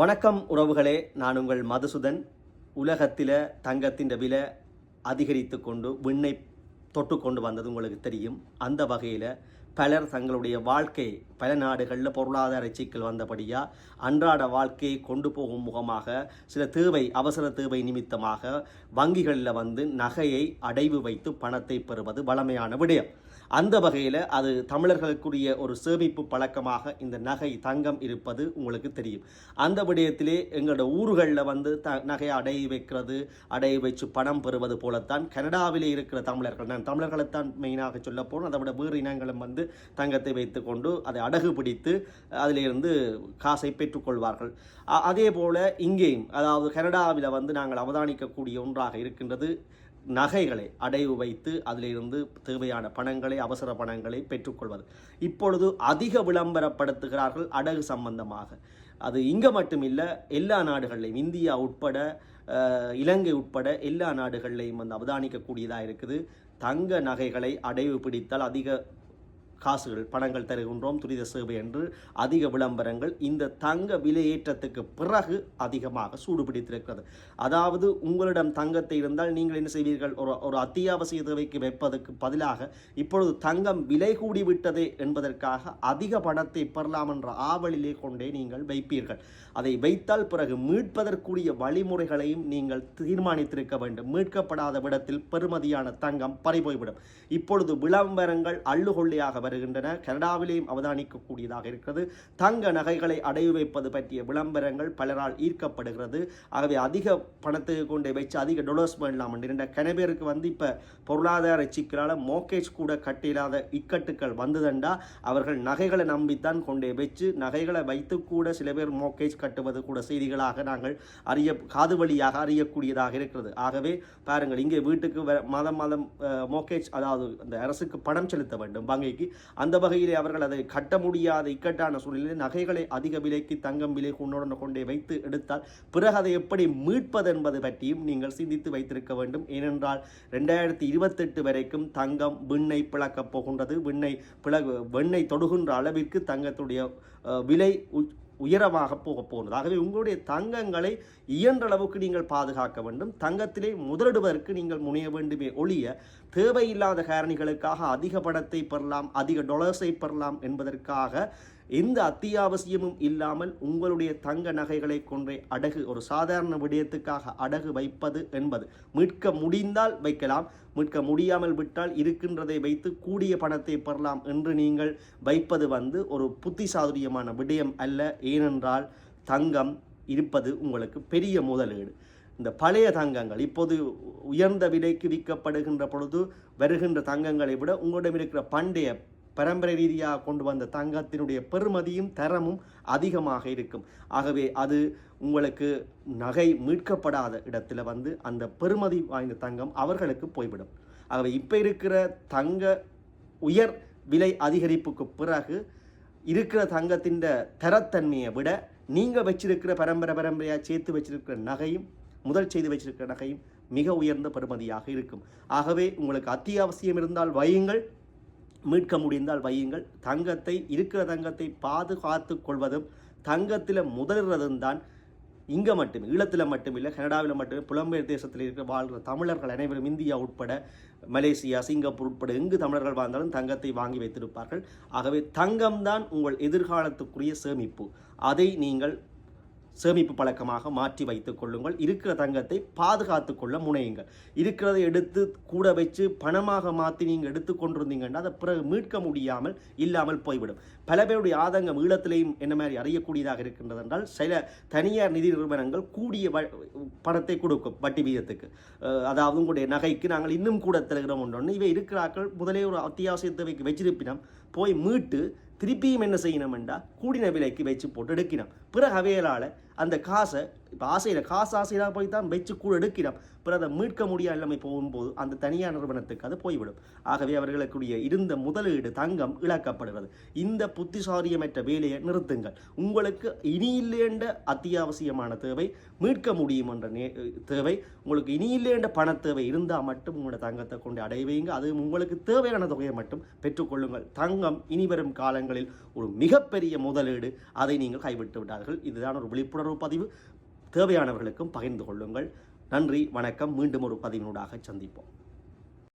வணக்கம் உறவுகளே, நான் உங்கள் மதுசூதன். உலகத்தில் தங்கத்தின் விலை அதிகரித்து கொண்டு விண்ணை தொட்டு கொண்டு வந்தது உங்களுக்கு தெரியும். அந்த வகையில் பலர் தங்களுடைய வாழ்க்கை பல நாடுகளில் பொருளாதார சிக்கல் வந்தபடியாக அன்றாட வாழ்க்கையை கொண்டு போகும் முகமாக சில அவசர தேவை நிமித்தமாக வங்கிகளில் நகையை அடைவு வைத்து பணத்தை பெறுவது வழமையான விடயம். அந்த வகையில் அது தமிழர்களுக்குரிய ஒரு சேமிப்பு பழக்கமாக இந்த நகை தங்கம் இருப்பது உங்களுக்கு தெரியும். அந்த விடயத்திலே எங்களோட ஊர்களில் நகையை அடை வைக்கிறது, அடைய வச்சு பணம் பெறுவது போலத்தான் கனடாவிலே இருக்கிற தமிழர்கள், நான் தமிழர்களைத்தான் மெயினாக சொல்ல போனோம், அதை விட வேறு இனங்களும் தங்கத்தை வைத்து கொண்டு அதை அடகு பிடித்து அதிலிருந்து காசை பெற்றுக்கொள்வார்கள். அதே போல் இங்கேயும், அதாவது கனடாவில் நாங்கள் அவதானிக்கக்கூடிய ஒன்றாக இருக்கின்றது நகைகளை அடைவு வைத்து அதிலிருந்து தேவையான பணங்களை, அவசர பணங்களை பெற்றுக்கொள்வது. இப்பொழுது அதிக விளம்பரப்படுத்துகிறார்கள் அடகு சம்பந்தமாக. அது இங்கே மட்டுமில்லை, எல்லா நாடுகள்லையும், இந்தியா உட்பட இலங்கை உட்பட எல்லா நாடுகள்லையும் அவதானிக்கக்கூடியதாக இருக்குது. தங்க நகைகளை அடைவு பிடித்தால் அதிக காசுகள், பணங்கள் தருகின்றோம், துரித சேவை என்று அதிக விளம்பரங்கள் இந்த தங்க விலையேற்றத்துக்கு பிறகு அதிகமாக சூடுபிடித்திருக்கிறது. அதாவது உங்களிடம் தங்கத்தை இருந்தால் நீங்கள் என்ன செய்வீர்கள்? ஒரு அத்தியாவசிய தேவைக்கு வைப்பதற்கு பதிலாக இப்பொழுது தங்கம் விலை கூடி விட்டதே என்பதற்காக அதிக பணத்தை பெறலாம் என்ற ஆவலிலே கொண்டே நீங்கள் வைப்பீர்கள். அதை வைத்தால் பிறகு மீட்பதற்குரிய வழிமுறைகளையும் நீங்கள் தீர்மானித்திருக்க வேண்டும். மீட்கப்படாத விடத்தில் பெறுமதியான தங்கம் பறிபோய்விடும். இப்பொழுது விளம்பரங்கள் அள்ளுகொள்ளையாக வருகின்றன. கனடாவிலேயும் அவதானிக்கக்கூடியதாக இருக்கிறது. தங்க நகைகளை அடைவு வைப்பது பற்றிய விளம்பரங்கள் பலரால் ஈர்க்கப்படுகிறது. ஆகவே அதிக பணத்தை கொண்டே வச்சு அதிக டொலர்ஸ் பண்ணலாம் என்ற கனவேருக்கு இப்போ பொருளாதார சிக்கலால் மோக்கேஜ் கூட கட்டில்லாத இக்கட்டுக்கள் வந்ததுண்டா அவர்கள் நகைகளை நம்பித்தான் கொண்டே வச்சு நகைகளை வைத்து கூட சில பேர் மோக்கேஜ் கட்டுவது கூட செய்திகளாக நாங்கள் காது வழியாக அறியக்கூடியதாக இருக்கிறது. ஆகவே பாருங்கள், இங்கே வீட்டுக்கு மாதம் மோக்கேஜ், அதாவது அந்த அரசுக்கு பணம் செலுத்த வேண்டும் வங்கிக்கு. அந்த வகையிலே அவர்கள் அதை கட்ட முடியாத இக்கட்டான சூழ்நிலையில் நகைகளை அதிக விலைக்கு தங்கம் விலை கொண்டே வைத்து எடுத்தால் பிறகு அதை எப்படி மீட்பது என்பது பற்றியும் நீங்கள் சிந்தித்து வைத்திருக்க வேண்டும். ஏனென்றால் 2028 வரைக்கும் தங்கம் விண்ணை பிளக்கப் போகின்றது. வெண்ணை தொடுகின்ற அளவிற்கு தங்கத்துடைய விலை உயரமாக போக போகிறது. ஆகவே உங்களுடைய தங்கங்களை இயன்ற அளவுக்கு நீங்கள் பாதுகாக்க வேண்டும். தங்கத்திலே முதலிடுவதற்கு நீங்கள் முனைய வேண்டுமே ஒழிய தேவையில்லாத காரணிகளுக்காக அதிக பணத்தை பெறலாம், அதிக டொலர்ஸை பெறலாம் என்பதற்காக எந்த அத்தியாவசியமும் இல்லாமல் உங்களுடைய தங்க நகைகளை கொண்டே அடகு, ஒரு சாதாரண விடயத்துக்காக அடகு வைப்பது என்பது மீட்க முடிந்தால் வைக்கலாம், மீட்க முடியாமல் விட்டால் இருக்கின்றதை வைத்து கூடிய பணத்தை பெறலாம் என்று நீங்கள் வைப்பது ஒரு புத்திசாதுரியமான விடயம் அல்ல. ஏனென்றால் தங்கம் இருப்பது உங்களுக்கு பெரிய முதலீடு. இந்த பழைய தங்கங்கள் இப்போது உயர்ந்த விலைக்கு விற்கப்படுகின்ற பொழுது வருகின்ற தங்கங்களை விட உங்களிடம் இருக்கிற பண்டைய பரம்பரை ரீதியாக கொண்டு வந்த தங்கத்தினுடைய பெறுமதியும் தரமும் அதிகமாக இருக்கும். ஆகவே அது உங்களுக்கு நகை மீட்கப்படாத இடத்துல அந்த பெறுமதி வாய்ந்த தங்கம் அவர்களுக்கு போய்விடும். ஆகவே இப்போ இருக்கிற தங்க உயர் விலை அதிகரிப்புக்கு பிறகு இருக்கிற தங்கத்தின் தரத்தன்மையை விட நீங்கள் வச்சிருக்கிற பரம்பரையாக சேர்த்து வச்சிருக்கிற நகையும், முதல் செய்து வச்சிருக்கிற நகையும் மிக உயர்ந்த பெறுமதியாக இருக்கும். ஆகவே உங்களுக்கு அத்தியாவசியம் இருந்தால் வையுங்கள், மீட்க முடிந்தால் வையுங்கள். இருக்கிற தங்கத்தை பாதுகாத்து கொள்வதும் தங்கத்தில் முதலிடுறதும் தான் இங்கே மட்டுமே, ஈழத்தில் மட்டுமில்லை, கனடாவில் மட்டுமே, புலம்பெயர் தேசத்தில் வாழ்கிற தமிழர்கள் அனைவரும், இந்தியா உட்பட மலேசியா, சிங்கப்பூர் உட்பட எங்கு தமிழர்கள் வாழ்ந்தாலும் தங்கத்தை வாங்கி வைத்திருப்பார்கள். ஆகவே தங்கம்தான் உங்கள் எதிர்காலத்துக்குரிய சேமிப்பு. அதை நீங்கள் சேமிப்பு பழக்கமாக மாற்றி வைத்துக் கொள்ளுங்கள். இருக்கிற தங்கத்தை பாதுகாத்து கொள்ள முனையுங்கள். இருக்கிறதை எடுத்து கூட வச்சு பணமாக மாற்றி நீங்கள் எடுத்துக்கொண்டிருந்தீங்கன்னா அதை பிறகு மீட்க முடியாமல் இல்லாமல் போய்விடும். பல பேருடைய ஆதங்கம் ஈழத்திலேயும் என்ன மாதிரி அறியக்கூடியதாக இருக்கின்றது என்றால், சில தனியார் நிதி நிறுவனங்கள் கூடிய பணத்தை கொடுக்கும் வட்டி வீதத்துக்கு. அதாவது உங்களுடைய நகைக்கு நாங்கள் இன்னும் கூட தருகிறோம் ஒன்று. இவை இருக்கிறார்கள் முதலே ஒரு அத்தியாவசிய தேவைக்கு வச்சிருப்பினோம், போய் மீட்டு திருப்பியும் என்ன செய்யணும் என்றால் கூடின விலைக்கு வச்சு போட்டு எடுக்கணும். பிறகு அவையலால் அந்த காசை இப்போ ஆசையாக போய் தான் வச்சு கூட எடுக்கிறோம். பிறகு அதை மீட்க முடியாத நிலைமை போகும்போது அந்த தனியார் நிறுவனத்துக்கு அது போய்விடும். ஆகவே அவர்களுக்குரிய இருந்த முதலீடு தங்கம் இழக்கப்படுகிறது. இந்த புத்திசாரியமற்ற வேலையை நிறுத்துங்கள். உங்களுக்கு இனி இல்லையென்ற அத்தியாவசியமான தேவை, மீட்க முடியும் என்ற தேவை, உங்களுக்கு இனி இல்லையென்ற பண தேவை இருந்தால் மட்டும் உங்களோட தங்கத்தை கொண்டு அடைவீங்க. அது உங்களுக்கு தேவையான தொகையை மட்டும் பெற்றுக்கொள்ளுங்கள். தங்கம் இனி வரும் காலங்களில் ஒரு மிகப்பெரிய முதலீடு, அதை நீங்கள் கைவிட்டு விட்டார்கள். இதுதான் ஒரு விழிப்புணர்வு ஒரு பதிவு. தேவையானவர்களுக்கும் பகிர்ந்து கொள்ளுங்கள். நன்றி, வணக்கம். மீண்டும் ஒரு பதிவினூடாக சந்திப்போம்.